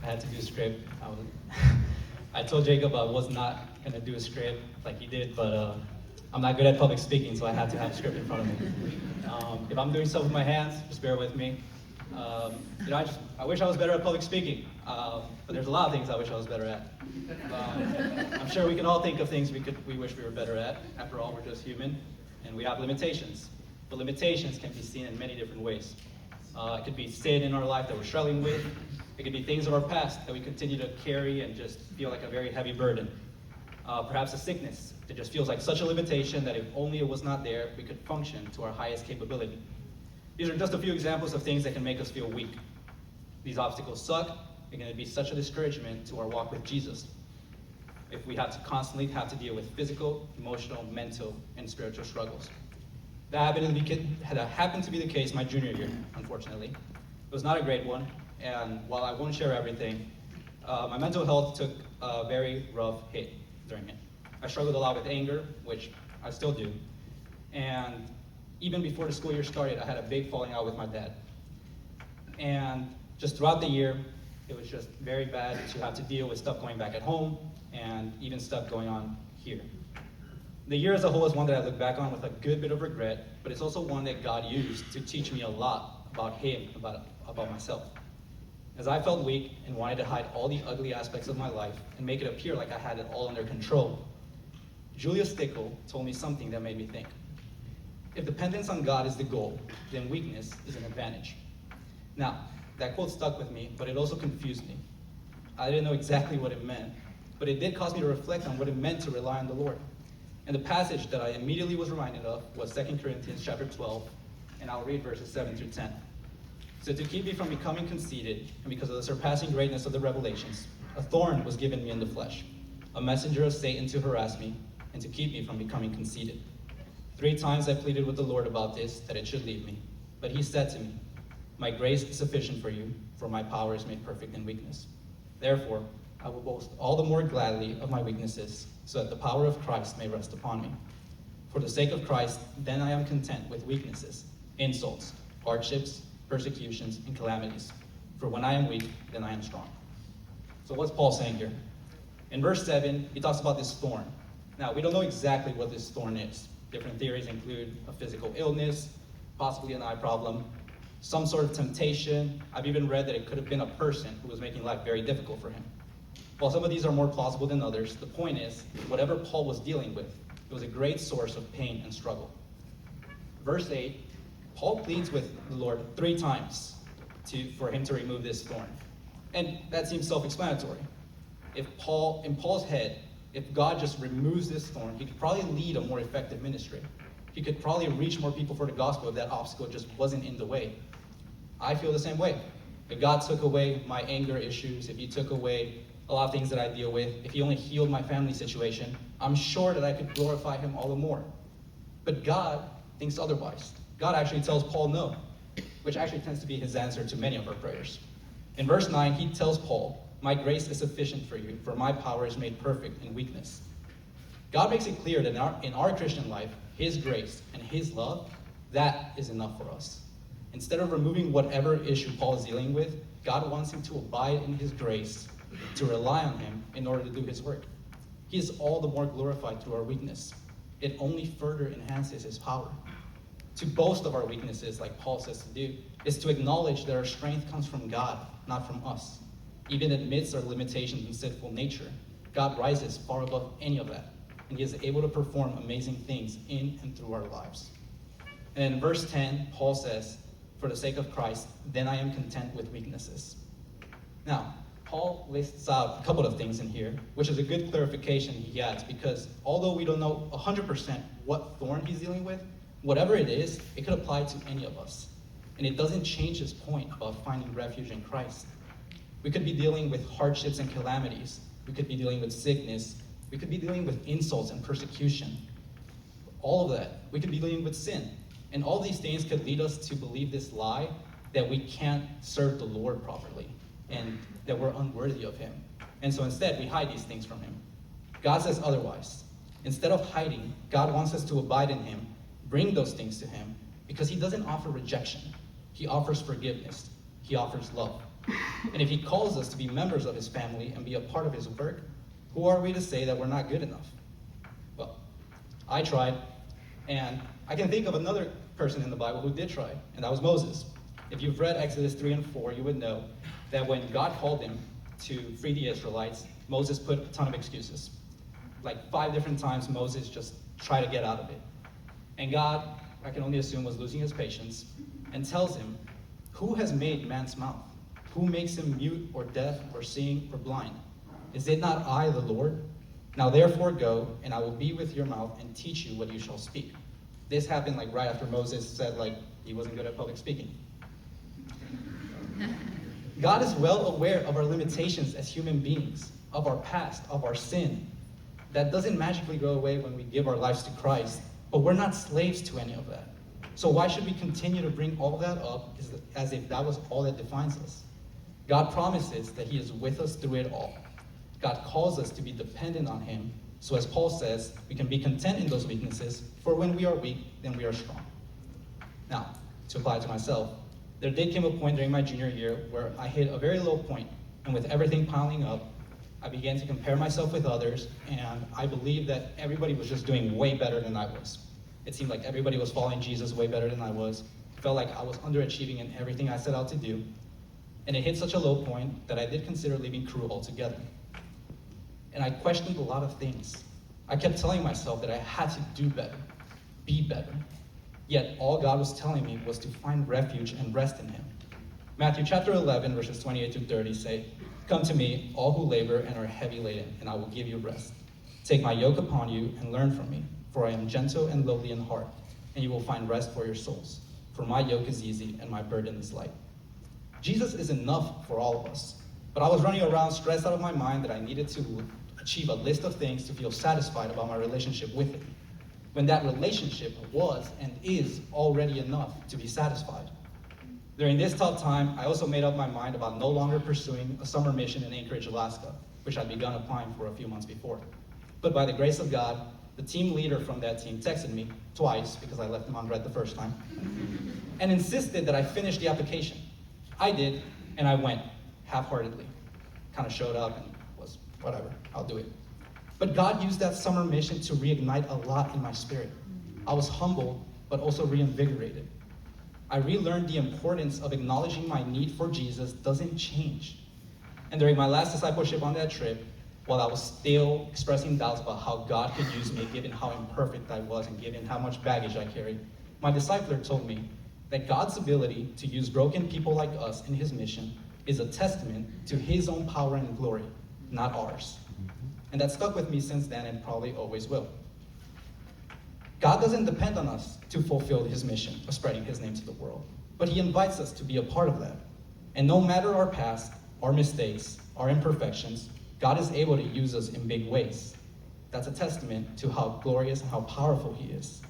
had to do a script. I told Jacob I was not going to do a script like he did, but I'm not good at public speaking, so I had to have a script in front of me. If I'm doing stuff with my hands, just bear with me. I wish I was better at public speaking, but there's a lot of things I wish I was better at. I'm sure we can all think of things we wish we were better at. After all, we're just human, and we have limitations. But limitations can be seen in many different ways. It could be sin in our life that we're struggling with. It could be things of our past that we continue to carry and just feel like a very heavy burden. Perhaps a sickness that just feels like such a limitation that if only it was not there, we could function to our highest capability. These are just a few examples of things that can make us feel weak. These obstacles suck. They're going to be such a discouragement to our walk with Jesus if we have to constantly have to deal with physical, emotional, mental, and spiritual struggles. That happened to be the case my junior year, unfortunately. It was not a great one, and while I won't share everything, my mental health took a very rough hit during it. I struggled a lot with anger, which I still do, and even before the school year started, I had a big falling out with my dad. And just throughout the year, it was just very bad to have to deal with stuff going back at home, and even stuff going on here. The year as a whole is one that I look back on with a good bit of regret, but it's also one that God used to teach me a lot about Him, about myself. As I felt weak and wanted to hide all the ugly aspects of my life and make it appear like I had it all under control, Julius Stickle told me something that made me think. If dependence on God is the goal, then weakness is an advantage. Now, that quote stuck with me, but it also confused me. I didn't know exactly what it meant, but it did cause me to reflect on what it meant to rely on the Lord. And the passage that I immediately was reminded of was 2 Corinthians chapter 12, and I'll read verses 7 through 10. So to keep me from becoming conceited, and because of the surpassing greatness of the revelations, a thorn was given me in the flesh, a messenger of Satan to harass me, and to keep me from becoming conceited. 3 times I pleaded with the Lord about this, that it should leave me. But he said to me, "My grace is sufficient for you, for my power is made perfect in weakness. Therefore, I will boast all the more gladly of my weaknesses, so that the power of Christ may rest upon me. For the sake of Christ, then I am content with weaknesses, insults, hardships, persecutions, and calamities. For when I am weak, then I am strong." So what's Paul saying here? In verse 7, he talks about this thorn. Now, we don't know exactly what this thorn is. Different theories include a physical illness, possibly an eye problem, some sort of temptation. I've even read that it could have been a person who was making life very difficult for him. While some of these are more plausible than others, the point is, whatever Paul was dealing with, it was a great source of pain and struggle. Verse 8, Paul pleads with the Lord 3 times for him to remove this thorn. And that seems self-explanatory. In Paul's head, if God just removes this thorn, he could probably lead a more effective ministry. He could probably reach more people for the gospel if that obstacle just wasn't in the way. I feel the same way. If God took away my anger issues, if he took away a lot of things that I deal with, if he only healed my family situation, I'm sure that I could glorify him all the more. But God thinks otherwise. God actually tells Paul no, which actually tends to be his answer to many of our prayers. In verse 9, he tells Paul, "My grace is sufficient for you, for my power is made perfect in weakness." God makes it clear that in our Christian life, his grace and his love, that is enough for us. Instead of removing whatever issue Paul is dealing with, God wants him to abide in his grace, to rely on him in order to do his work. He is all the more glorified through our weakness. It only further enhances his power. To boast of our weaknesses, like Paul says to do, is to acknowledge that our strength comes from God, not from us. Even amidst our limitations and sinful nature, God rises far above any of that, and he is able to perform amazing things in and through our lives. And in verse 10, Paul says, "For the sake of Christ, then I am content with weaknesses." Now, Paul lists out a couple of things in here, which is a good clarification he adds, because although we don't know 100% what thorn he's dealing with, whatever it is, it could apply to any of us. And it doesn't change his point about finding refuge in Christ. We could be dealing with hardships and calamities. We could be dealing with sickness. We could be dealing with insults and persecution. All of that. We could be dealing with sin. And all these things could lead us to believe this lie that we can't serve the Lord properly and that we're unworthy of him. And so instead, we hide these things from him. God says otherwise. Instead of hiding, God wants us to abide in him, bring those things to him, because he doesn't offer rejection. He offers forgiveness. He offers love. And if he calls us to be members of his family and be a part of his work, who are we to say that we're not good enough? Well, I tried, and I can think of another person in the Bible who did try, and that was Moses. If you've read Exodus 3 and 4, you would know that when God called him to free the Israelites, Moses put a ton of excuses. Like 5 different times, Moses just tried to get out of it. And God, I can only assume, was losing his patience and tells him, who has made man's mouth? Who makes him mute or deaf or seeing or blind? Is it not I, the Lord? Now therefore go, and I will be with your mouth and teach you what you shall speak. This happened like right after Moses said he wasn't good at public speaking. God is well aware of our limitations as human beings, of our past, of our sin. That doesn't magically go away when we give our lives to Christ, but we're not slaves to any of that. So why should we continue to bring all that up as if that was all that defines us? God promises that he is with us through it all. God calls us to be dependent on him, so as Paul says, we can be content in those weaknesses, for when we are weak, then we are strong. Now, to apply it to myself, there did come a point during my junior year where I hit a very low point, and with everything piling up, I began to compare myself with others, and I believed that everybody was just doing way better than I was. It seemed like everybody was following Jesus way better than I was. It felt like I was underachieving in everything I set out to do, and it hit such a low point that I did consider leaving Cru altogether. And I questioned a lot of things. I kept telling myself that I had to do better, be better. Yet all God was telling me was to find refuge and rest in him. Matthew chapter 11, verses 28 to 30 say, "Come to me, all who labor and are heavy laden, and I will give you rest. Take my yoke upon you and learn from me, for I am gentle and lowly in heart, and you will find rest for your souls. For my yoke is easy and my burden is light." Jesus is enough for all of us, but I was running around stressed out of my mind that I needed to achieve a list of things to feel satisfied about my relationship with him, when that relationship was and is already enough to be satisfied. During this tough time, I also made up my mind about no longer pursuing a summer mission in Anchorage, Alaska, which I'd begun applying for a few months before. But by the grace of God, the team leader from that team texted me twice, because I left him on red the first time, and insisted that I finish the application. I did, and I went, half-heartedly. Kind of showed up and was, whatever, I'll do it. But God used that summer mission to reignite a lot in my spirit. I was humbled, but also reinvigorated. I relearned the importance of acknowledging my need for Jesus doesn't change. And during my last discipleship on that trip, while I was still expressing doubts about how God could use me, given how imperfect I was and given how much baggage I carried, my discipler told me that God's ability to use broken people like us in his mission is a testament to his own power and glory, not ours. And that stuck with me since then and probably always will. God doesn't depend on us to fulfill his mission of spreading his name to the world, but he invites us to be a part of that. And no matter our past, our mistakes, our imperfections, God is able to use us in big ways. That's a testament to how glorious and how powerful he is.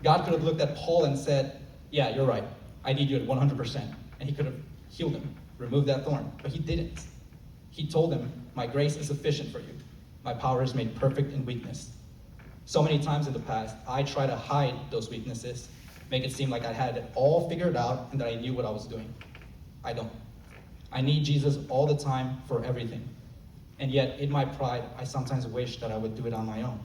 God could have looked at Paul and said, "Yeah, you're right. I need you at 100%. And he could have healed him, removed that thorn, but he didn't. He told him, "My grace is sufficient for you. My power is made perfect in weakness." So many times in the past, I try to hide those weaknesses, make it seem like I had it all figured out and that I knew what I was doing. I don't. I need Jesus all the time for everything. And yet, in my pride, I sometimes wish that I would do it on my own.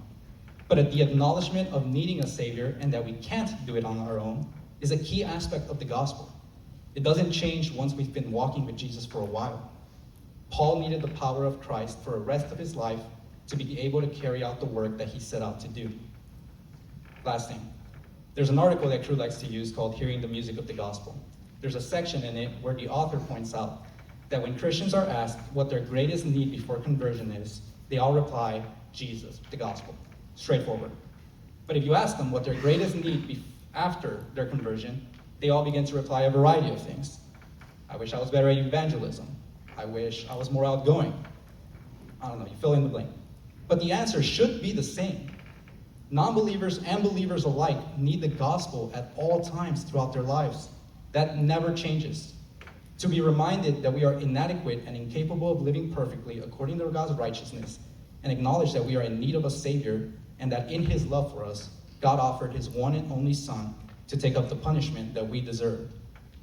But at the acknowledgement of needing a Savior and that we can't do it on our own is a key aspect of the gospel. It doesn't change once we've been walking with Jesus for a while. Paul needed the power of Christ for the rest of his life to be able to carry out the work that he set out to do. Last thing, there's an article that Cru likes to use called Hearing the Music of the Gospel. There's a section in it where the author points out that when Christians are asked what their greatest need before conversion is, they all reply, Jesus, the gospel. Straightforward. But if you ask them what their greatest need after their conversion, they all begin to reply a variety of things. I wish I was better at evangelism. I wish I was more outgoing. I don't know, you fill in the blank. But the answer should be the same. Non-believers and believers alike need the gospel at all times throughout their lives. That never changes. To be reminded that we are inadequate and incapable of living perfectly according to God's righteousness, and acknowledge that we are in need of a Savior, and that in his love for us, God offered his one and only Son to take up the punishment that we deserve.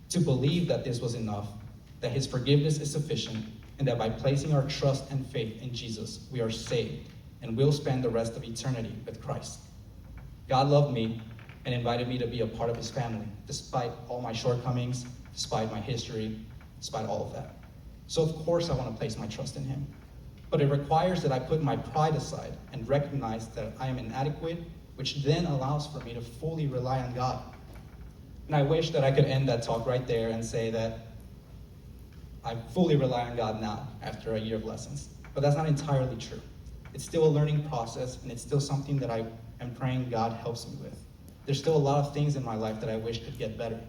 To believe that this was enough, that his forgiveness is sufficient, and that by placing our trust and faith in Jesus, we are saved and will spend the rest of eternity with Christ. God loved me and invited me to be a part of his family, despite all my shortcomings, despite my history, despite all of that. So of course I want to place my trust in him. But it requires that I put my pride aside and recognize that I am inadequate, which then allows for me to fully rely on God. And I wish that I could end that talk right there and say that I fully rely on God now after a year of lessons. But that's not entirely true. It's still a learning process, and it's still something that I am praying God helps me with. There's still a lot of things in my life that I wish could get better.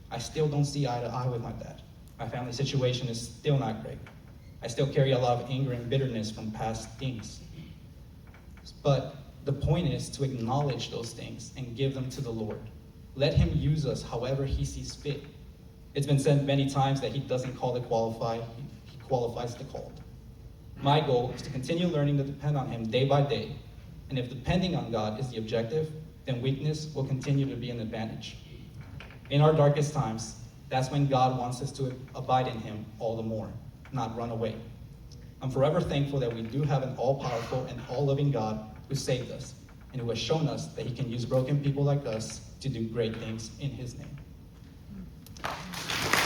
I still don't see eye to eye with my dad. My family situation is still not great. I still carry a lot of anger and bitterness from past things. But the point is to acknowledge those things and give them to the Lord. Let him use us however he sees fit. It's been said many times that he doesn't call the qualified, he qualifies the called. My goal is to continue learning to depend on him day by day. And if depending on God is the objective, then weakness will continue to be an advantage. In our darkest times, that's when God wants us to abide in him all the more, not run away. I'm forever thankful that we do have an all-powerful and all-loving God who saved us and who has shown us that he can use broken people like us to do great things in his name.